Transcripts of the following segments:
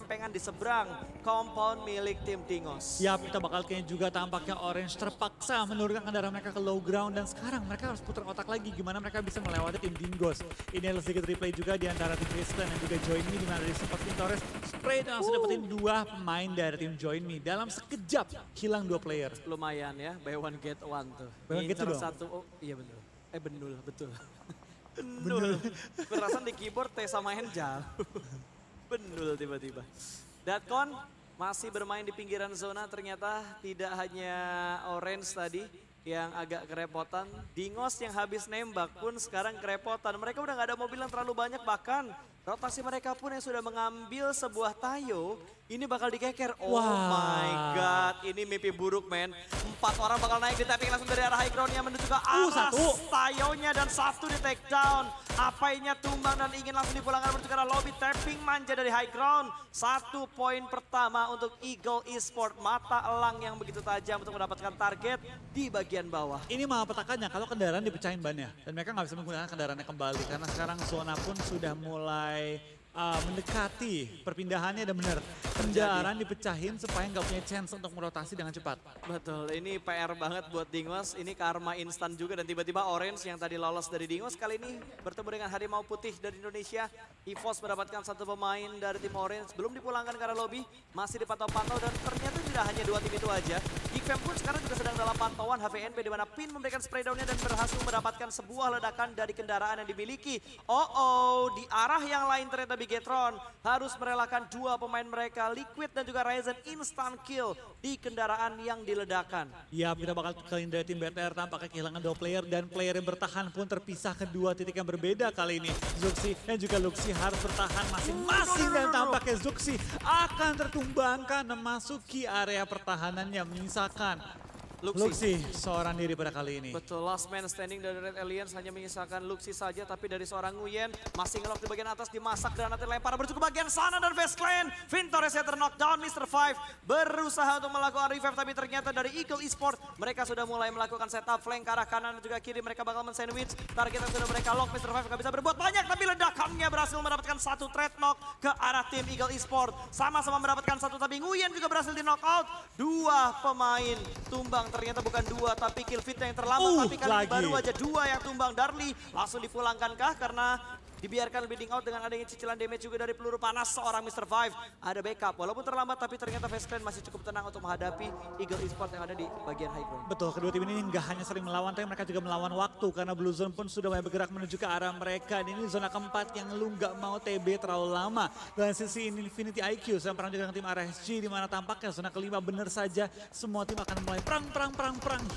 lempengan di seberang compound milik tim Dingos. Ya, kita bakal kayaknya juga tampaknya Orange terpaksa menurunkan kendaraan mereka ke low ground. Dan sekarang mereka harus putar otak lagi gimana mereka bisa melewati tim Dingos. Ini adalah sedikit replay juga di antara tim Crystal dan juga Join Me. Dimana dari sempat Vintores spray dan langsung dapetin 2 pemain dari tim Join Me. Dalam sekejap hilang 2 player. Lumayan ya, buy one get one tuh. Buy one get two dong? Satu, oh iya betul. Benul, betul. Benul. Perasaan di keyboard T sama N jauh. Benul tiba-tiba. Datcon masih bermain di pinggiran zona, ternyata tidak hanya Orange tadi yang agak kerepotan. Dingos yang habis nembak pun sekarang kerepotan. Mereka udah gak ada mobil yang terlalu banyak, bahkan rotasi mereka pun yang sudah mengambil sebuah Tayo, ini bakal dikeker. Oh my god, ini mimpi buruk men. 4 orang bakal naik di tapping langsung dari arah high ground-nya menuju ke arah Tayo-nya dan 1 di take down. Apainya tumbang dan ingin langsung dipulangkan menuju ke arah lobby. Tapping manja dari high ground. 1 poin pertama untuk Eagle Esport. Mata elang yang begitu tajam untuk mendapatkan target di bagian bawah. Ini malah petakannya kalau kendaraan dipecahin bannya. Dan mereka nggak bisa menggunakan kendaraannya kembali. Karena sekarang zona pun sudah mulai mendekati perpindahannya dan benar. Kendaraan dipecahin supaya nggak punya chance untuk merotasi dengan cepat. Betul, ini PR banget buat Dingos. Ini karma instan juga dan tiba-tiba Orange yang tadi lolos dari Dingos kali ini bertemu dengan Harimau Putih dari Indonesia. EVOS mendapatkan 1 pemain dari tim Orange. Belum dipulangkan ke arah lobby, masih dipantau-pantau dan ternyata tidak hanya 2 tim itu aja. Geekfam pun sekarang juga sedang dalam pantauan HVNP di mana Pin memberikan spray down-nya dan berhasil mendapatkan sebuah ledakan dari kendaraan yang dimiliki. Di arah yang lain ternyata Bigetron harus merelakan 2 pemain mereka, Liquid dan juga Ryzen, instant kill di kendaraan yang diledakkan. Ya, kita bakal kalian dari tim BTR tampaknya kehilangan 2 player dan player yang bertahan pun terpisah ke 2 titik yang berbeda kali ini. Zuxi dan juga Luxi harus bertahan masing-masing dan tampaknya Zuxi akan tertumbangkan memasuki area pertahanannya menyisakan Luxi seorang diri pada kali ini. Betul, last man standing dari Red Aliens hanya menyisakan Luxi saja, tapi dari seorang Nguyen masih ngelok di bagian atas, dimasak granat lempar menuju ke bagian sana dan Fast Clan. Vintores yang terknockdown, Mr. Five berusaha untuk melakukan revive, tapi ternyata dari Eagle Esport mereka sudah mulai melakukan setup flank ke arah kanan dan juga kiri. Mereka bakal men-sandwich, target yang sudah mereka lock. Mr. Five gak bisa berbuat banyak, tapi ledakannya berhasil mendapatkan 1 trade knock ke arah tim Eagle Esport. Sama-sama mendapatkan 1, tapi Nguyen juga berhasil di knockout. 2 pemain tumbang. Ternyata bukan 2 tapi kill fit yang terlambat, tapi kali ini baru aja 2 yang tumbang. Darli langsung dipulangkankah karena dibiarkan bleeding out dengan adanya cicilan damage juga dari peluru panas seorang Mr. Five. Ada backup walaupun terlambat, tapi ternyata Fast Clan masih cukup tenang untuk menghadapi Eagle Esport yang ada di bagian high ground. Betul, kedua tim ini nggak hanya sering melawan, tapi mereka juga melawan waktu karena Blue Zone pun sudah mulai bergerak menuju ke arah mereka. Ini zona keempat yang lu nggak mau TB terlalu lama. Dan sisi Infinity IQ sedang perang juga dengan tim RSG, di mana tampaknya zona kelima benar saja semua tim akan mulai perang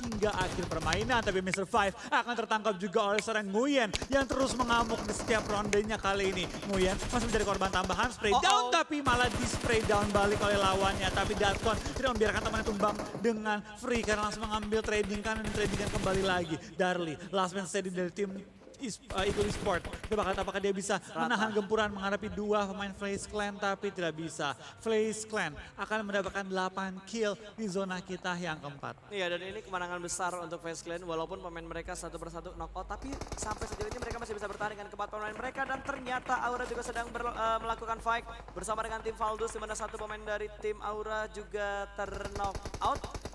hingga akhir permainan. Tapi Mr. Five akan tertangkap juga oleh seorang Nguyen yang terus mengamuk di setiap rondenya kali ini. Nguyen masih menjadi korban tambahan, spray down tapi malah di spray down balik oleh lawannya. Tapi Datcon tidak membiarkan temannya tumbang dengan free karena langsung mengambil trading kanan dan tradingan kembali lagi. Darli, last man steady dari tim Eagle Esport. Dia bakal apakah dia bisa menahan gempuran menghadapi 2 pemain FaZe Clan, tapi tidak bisa. FaZe Clan akan mendapatkan 8 kill di zona kita yang keempat. Iya, dan ini kemenangan besar untuk FaZe Clan walaupun pemain mereka satu persatu knockout, tapi sampai sejauh ini mereka masih bisa bertahan dengan keempat pemain mereka. Dan ternyata Aura juga sedang melakukan fight bersama dengan tim Valdus, di mana 1 pemain dari tim Aura juga terknockout.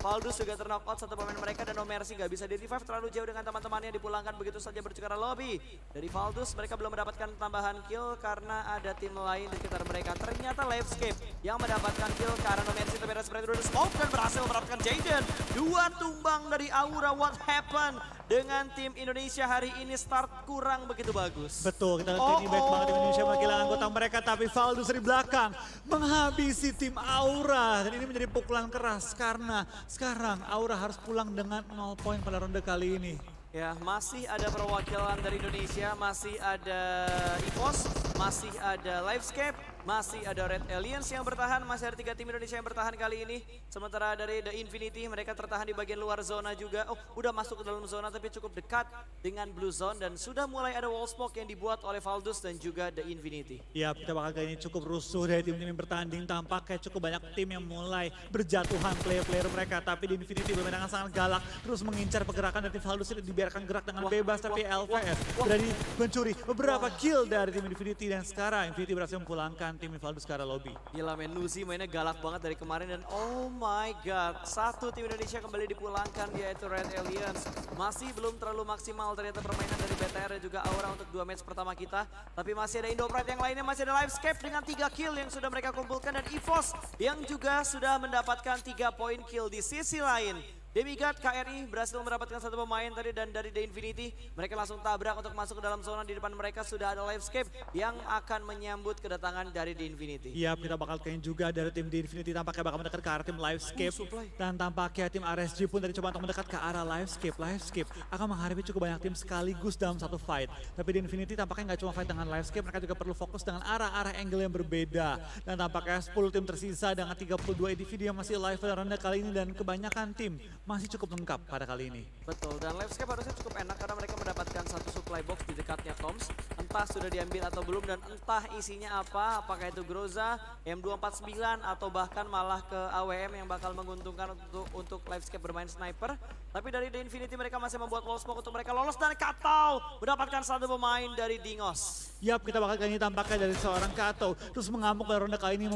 Valdus juga terknockout 1 pemain mereka dan No Mercy gak bisa di-revive terlalu jauh dengan teman-temannya, dipulangkan begitu saja menuju ke arah lobby. Dari Valdus mereka belum mendapatkan tambahan kill karena ada tim lain di sekitar mereka. Ternyata Livescape yang mendapatkan kill karena No Mercy tapi ada spread through the smoke dan berhasil mendapatkan Jaden. 2 tumbang dari Aura. What happened dengan tim Indonesia hari ini? Start kurang begitu bagus. Betul, kita lihat ini baik banget tim Indonesia kehilangan anggota mereka, tapi Valdus di belakang menghabisi tim Aura. Dan ini menjadi pukulan keras karena sekarang Aura harus pulang dengan 0 poin pada ronde kali ini. Ya, masih ada perwakilan dari Indonesia, masih ada EVOS, masih ada Livescape, masih ada Red Aliens yang bertahan, masih ada 3 tim Indonesia yang bertahan kali ini. Sementara dari The Infinity mereka tertahan di bagian luar zona juga. Udah masuk ke dalam zona tapi cukup dekat dengan Blue Zone dan sudah mulai ada wall smoke yang dibuat oleh Valdus dan juga The Infinity. Ya, kita bakal kali ini cukup rusuh dari tim-tim yang bertanding. Tampaknya cukup banyak tim yang mulai berjatuhan player-player mereka, tapi The Infinity bermain dengan sangat galak, terus mengincar pergerakan dari tim Valdus ini, dibiarkan gerak dengan bebas, tapi LVS berani mencuri beberapa kill dari tim Infinity Infinity dan sekarang Infinity berhasil memulangkan tim Ivaldo sekarang lobby. Gila men, Nuzi mainnya galak banget dari kemarin dan oh my god. Satu tim Indonesia kembali dipulangkan yaitu Red Aliens. Masih belum terlalu maksimal ternyata permainan dari BTR dan juga Aura untuk 2 match pertama kita. Tapi masih ada Indopride yang lainnya, masih ada Livescape dengan 3 kill yang sudah mereka kumpulkan. Dan EVOS yang juga sudah mendapatkan 3 poin kill di sisi lain. Demigod KRI berhasil mendapatkan 1 pemain tadi dan dari The Infinity mereka langsung tabrak untuk masuk ke dalam zona. Di depan mereka sudah ada Livescape yang akan menyambut kedatangan dari The Infinity. Iya, kita bakal kayaknya juga dari tim The Infinity tampaknya bakal mendekat ke arah tim Livescape. Dan tampaknya tim RSG pun tadi coba untuk mendekat ke arah Livescape. Livescape akan menghadapi cukup banyak tim sekaligus dalam satu fight. Tapi The Infinity tampaknya nggak cuma fight dengan Livescape, mereka juga perlu fokus dengan arah-arah angle yang berbeda. Dan tampaknya 10 tim tersisa dengan 32 individu yang masih live pada ronde kali ini dan kebanyakan tim masih cukup lengkap pada kali ini. Betul, dan Livescape harusnya cukup enak karena mereka mendapatkan 1 supply box di dekatnya Toms. Entah sudah diambil atau belum dan entah isinya apa, apakah itu Groza, M249 atau bahkan malah ke AWM yang bakal menguntungkan untuk Livescape bermain sniper. Tapi dari The Infinity mereka masih membuat wall smoke untuk mereka lolos dan Katau mendapatkan 1 pemain dari Dingos. Yap, kita bakal kali ini tampaknya dari seorang Kato terus mengamuk pada ronde kali ini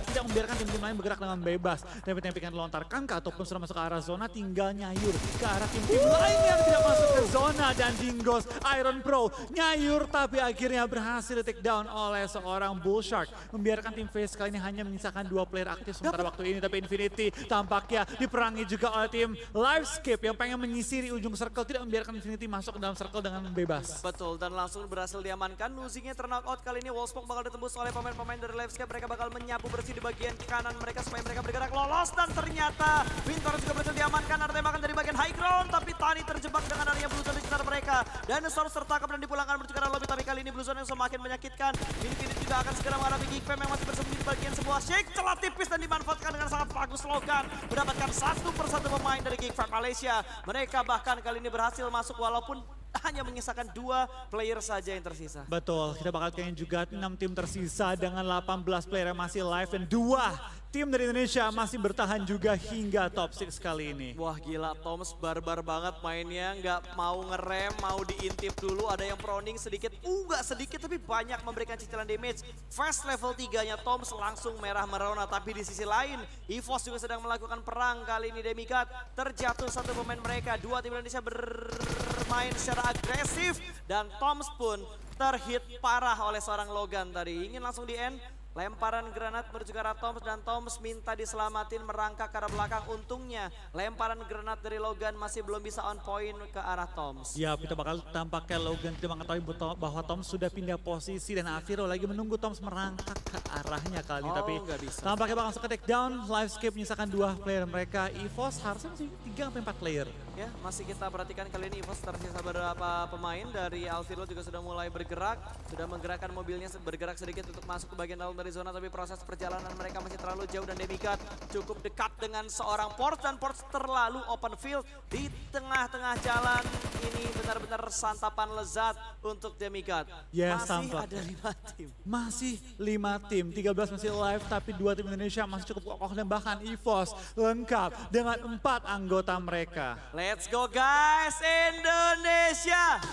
tidak membiarkan tim-tim lain bergerak dengan bebas. Tapi tempikan dilontarkan, Kato pun sudah masuk ke arah zona, tinggal nyayur ke arah tim-tim lain yang tidak masuk ke zona. Dan Dingos, Iron Pro nyayur tapi akhirnya berhasil di take down oleh seorang Bullshark. Membiarkan tim FaZe kali ini hanya menyisakan 2 player aktif sementara waktu ini. Tapi Infinity tampaknya diperangi juga oleh tim Livescape yang pengen menyisiri ujung circle, tidak membiarkan Infinity masuk ke dalam circle dengan bebas. Betul, dan langsung berhasil diamankan. Nuzinya terknock kali ini. Wallsmoke bakal ditembus oleh pemain-pemain dari Livescape. Mereka bakal menyapu bersih di bagian kanan mereka supaya mereka bergerak lolos. Dan ternyata Winter juga berhasil diamankan. Artinya bahkan dari bagian high ground. Tapi Tani terjebak dengan adanya Blue Zone di sekitar mereka. Dinosaurus tertangkap dan dipulangkan menuju ke arah lobby. Tapi kali ini Blue Zone yang semakin menyakitkan. Infinity juga akan segera menghadapi Geek Fam yang masih bersembunyi di bagian sebuah shake. Celah tipis dan dimanfaatkan dengan sangat bagus Logan. Mendapatkan 1 persatu pemain dari Geek Fam Malaysia. Mereka bahkan kali ini berhasil masuk walaupun hanya menyisakan 2 player saja yang tersisa. Betul, kita bakal kayaknya juga 6 tim tersisa dengan 18 player yang masih live dan 2 tim dari Indonesia masih bertahan juga hingga top 6 kali ini. Wah gila, Toms barbar banget mainnya, nggak mau ngerem, mau diintip dulu, ada yang proning sedikit, nggak sedikit tapi banyak memberikan cicilan damage. Fast level 3-nya Toms langsung merah merona, tapi di sisi lain EVOS juga sedang melakukan perang kali ini. Demigod terjatuh 1 pemain mereka, 2 tim Indonesia bermain secara agresif dan Toms pun terhit parah oleh seorang Logan tadi. Ingin langsung di-end. Lemparan granat menuju ke arah Toms dan Toms minta diselamatin merangkak ke arah belakang. Untungnya lemparan granat dari Logan masih belum bisa on point ke arah Toms. Ya, kita bakal tampaknya Logan tidak mengetahui bahwa Toms sudah pindah posisi dan Aviro lagi menunggu Toms merangkak ke arahnya kali ini. Tapi tampaknya bakal langsung ke take down. Livescape menyisakan 2 player mereka. EVOS harusnya masih 3-4 player. Ya, masih kita perhatikan kali ini EVOS tersisa beberapa pemain. Dari Alviro juga sudah mulai bergerak, sudah menggerakkan mobilnya bergerak sedikit untuk masuk ke bagian dalam dari zona, tapi proses perjalanan mereka masih terlalu jauh dan Demigod cukup dekat dengan seorang Ports dan Ports terlalu open field di tengah-tengah jalan. Ini benar-benar santapan lezat untuk Demigod. Yes, masih tampak. ada 5 tim. Masih 5 tim, 13 masih live tapi 2 tim Indonesia masih cukup kokoh dan bahkan EVOS lengkap dengan 4 anggota mereka. Let's go guys, Indonesia!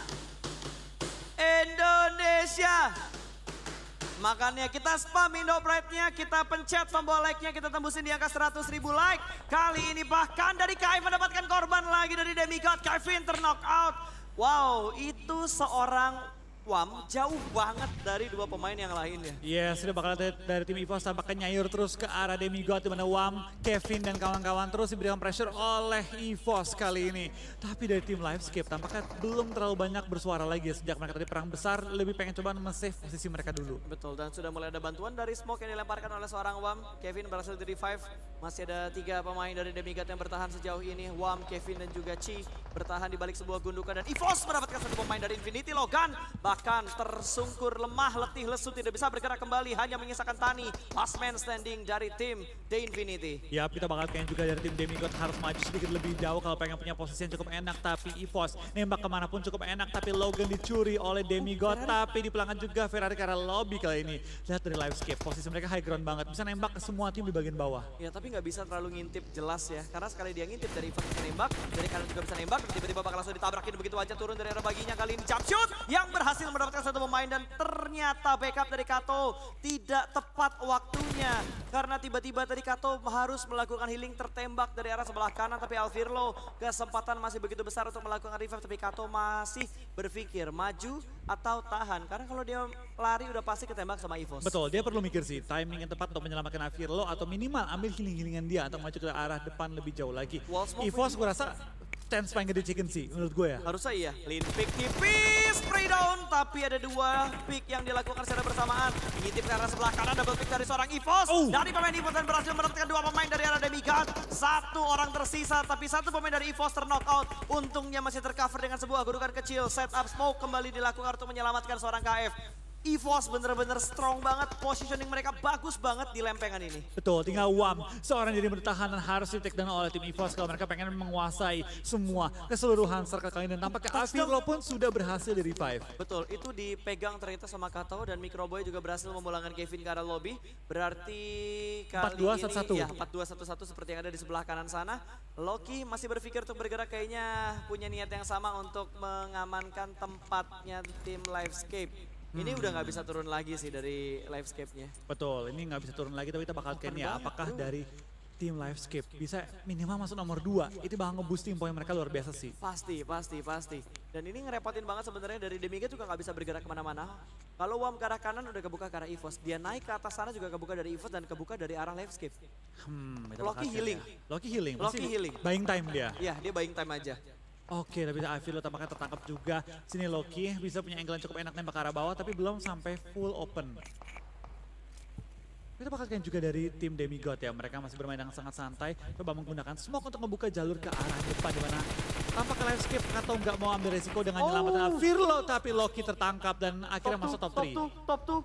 Indonesia! Makanya kita spam Indopride-nya, kita pencet tombol like-nya, kita tembusin di angka 100.000 like. Kali ini bahkan dari Kai mendapatkan korban lagi dari Demigod. Kevin terknock out. Wow, itu seorang WAM jauh banget dari 2 pemain yang lainnya. Yes, sudah bakal dari tim EVOS tampaknya nyayur terus ke arah Demigod di mana WAM, Kevin dan kawan-kawan terus diberikan pressure oleh EVOS kali ini. Tapi dari tim Livescape tampaknya belum terlalu banyak bersuara lagi sejak mereka tadi perang besar, lebih pengen coba men-save posisi mereka dulu. Betul, dan sudah mulai ada bantuan dari smoke yang dilemparkan oleh seorang WAM. Kevin berhasil di revive. Masih ada 3 pemain dari Demigod yang bertahan sejauh ini. WAM, Kevin dan juga Chi bertahan di balik sebuah gundukan dan EVOS mendapatkan 1 pemain dari Infinity. Logan bahkan tersungkur lemah, letih, lesu, tidak bisa bergerak kembali, hanya menyisakan Tani, last man standing dari tim The Infinity. Ya, kita bakal kayaknya juga dari tim Demigod harus maju sedikit lebih jauh kalau pengen punya posisi yang cukup enak, tapi EVOS nembak kemanapun cukup enak, tapi Logan dicuri oleh Demigod, tapi dipulangkan juga Ferrari ke arah lobby kali ini. Lihat dari Livescape, posisi mereka high ground banget, bisa nembak ke semua tim di bagian bawah. Ya, tapi nggak bisa terlalu ngintip jelas ya, karena sekali dia ngintip dari EVOS bisa nembak, dari kanan juga bisa nembak, tiba-tiba bakal langsung ditabrakin begitu aja turun dari arah baginya. Kali ini jump shoot yang berhasil berhasil mendapatkan satu pemain dan ternyata backup dari Kato tidak tepat waktunya. Karena tiba-tiba tadi Kato harus melakukan healing tertembak dari arah sebelah kanan, tapi Alvirlo kesempatan masih begitu besar untuk melakukan revive, tapi Kato masih berpikir maju atau tahan. Karena kalau dia lari udah pasti ketembak sama EVOS. Betul, dia perlu mikir sih timing yang tepat untuk menyelamatkan Alvirlo atau minimal ambil healing-healingan dia atau maju ke arah depan lebih jauh lagi. Wall smoke EVOS gue rasa chance paling gede chicken sih menurut gue ya. Harusnya iya. Lean pick tipis, spray down. Tapi ada dua pick yang dilakukan secara bersamaan. Mengintip ke arah sebelah kanan, double pick dari seorang EVOS. Dari pemain EVOS dan berhasil mendapatkan dua pemain dari arah Demigod. Satu orang tersisa, tapi satu pemain dari EVOS terknock out. Untungnya masih tercover dengan sebuah gudukan kecil. Setup smoke kembali dilakukan untuk menyelamatkan seorang KF. EVOS bener-bener strong banget, positioning mereka bagus banget di lempengan ini. Betul, tinggal Wam, seorang jadi bertahan dan harus di take down oleh tim EVOS kalau mereka pengen menguasai semua keseluruhan circle kali ini. Dan tampaknya Alvirlo pun sudah berhasil di revive. Betul, itu dipegang ternyata sama Kato dan Microboy juga berhasil memulangkan Kevin ke arah lobby. Berarti kali 4-2-1-1. ini ya 4-2-1-1 seperti yang ada di sebelah kanan sana. Loki masih berpikir untuk bergerak, kayaknya punya niat yang sama untuk mengamankan tempatnya tim Livescape. Ini udah nggak bisa turun lagi sih dari Livescape-nya. Betul, ini nggak bisa turun lagi tapi kita bakal ya apakah dari tim Livescape bisa minimal masuk nomor 2. Itu bakal nge-boosting poin mereka luar biasa sih. Pasti. Dan ini ngerepotin banget sebenarnya dari Demigod juga nggak bisa bergerak kemana-mana. Kalau Wam ke arah kanan udah kebuka ke arah EVOS. Dia naik ke atas sana juga kebuka dari EVOS dan kebuka dari arah Livescape. Loki healing. Loki healing. Loki healing. Buying time dia. Iya, dia buying time aja. Oke, tapi Alvirlo tampaknya tertangkap juga. Sini Loki bisa punya angle yang cukup enak nembak ke arah bawah tapi belum sampai full open. Kita bakal juga dari tim Demigod ya, mereka masih bermain dengan sangat santai, coba menggunakan smoke untuk membuka jalur ke arah depan di mana tampak Livescape atau nggak mau ambil resiko dengan menyelamatkan Alvirlo, tapi Loki tertangkap dan akhirnya masuk top 3. Top 2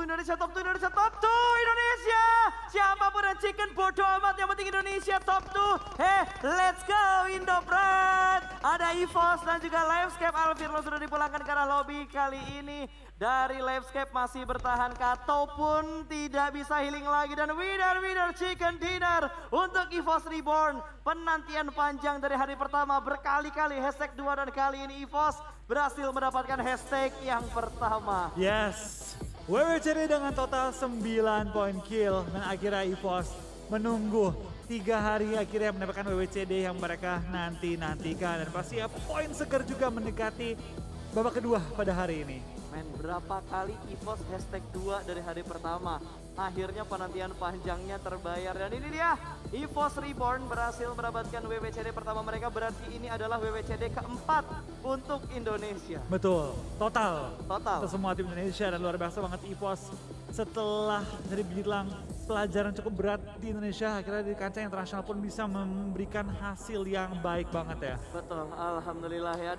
Indonesia. Siapapun dan chicken bodoh amat, yang penting Indonesia top 2. Let's go Indoprat. Ada EVOS dan juga Livescape. Alvirlo sudah dipulangkan ke arah lobby kali ini. Dari Livescape masih bertahan, Kato pun tidak bisa healing lagi. Dan winner chicken dinner untuk EVOS Reborn. Penantian panjang dari hari pertama berkali-kali hashtag 2 dan kali ini EVOS berhasil mendapatkan hashtag yang pertama. Yes, WWCD dengan total 9 poin kill dan akhirnya EVOS menunggu 3 hari akhirnya mendapatkan WWCD yang mereka nantikan. Dan pasti ya poin segar juga mendekati babak kedua pada hari ini. Berapa kali EVOS hashtag 2 dari hari pertama. Akhirnya penantian panjangnya terbayar. Dan ini dia, EVOS Reborn berhasil mendapatkan WWCD pertama mereka. Berarti ini adalah WWCD keempat untuk Indonesia. Betul, total. Total. Untuk semua tim Indonesia dan luar biasa banget EVOS. Setelah dari bilang pelajaran cukup berat di Indonesia, akhirnya di kancah internasional pun bisa memberikan hasil yang baik banget ya. Betul, alhamdulillah ya.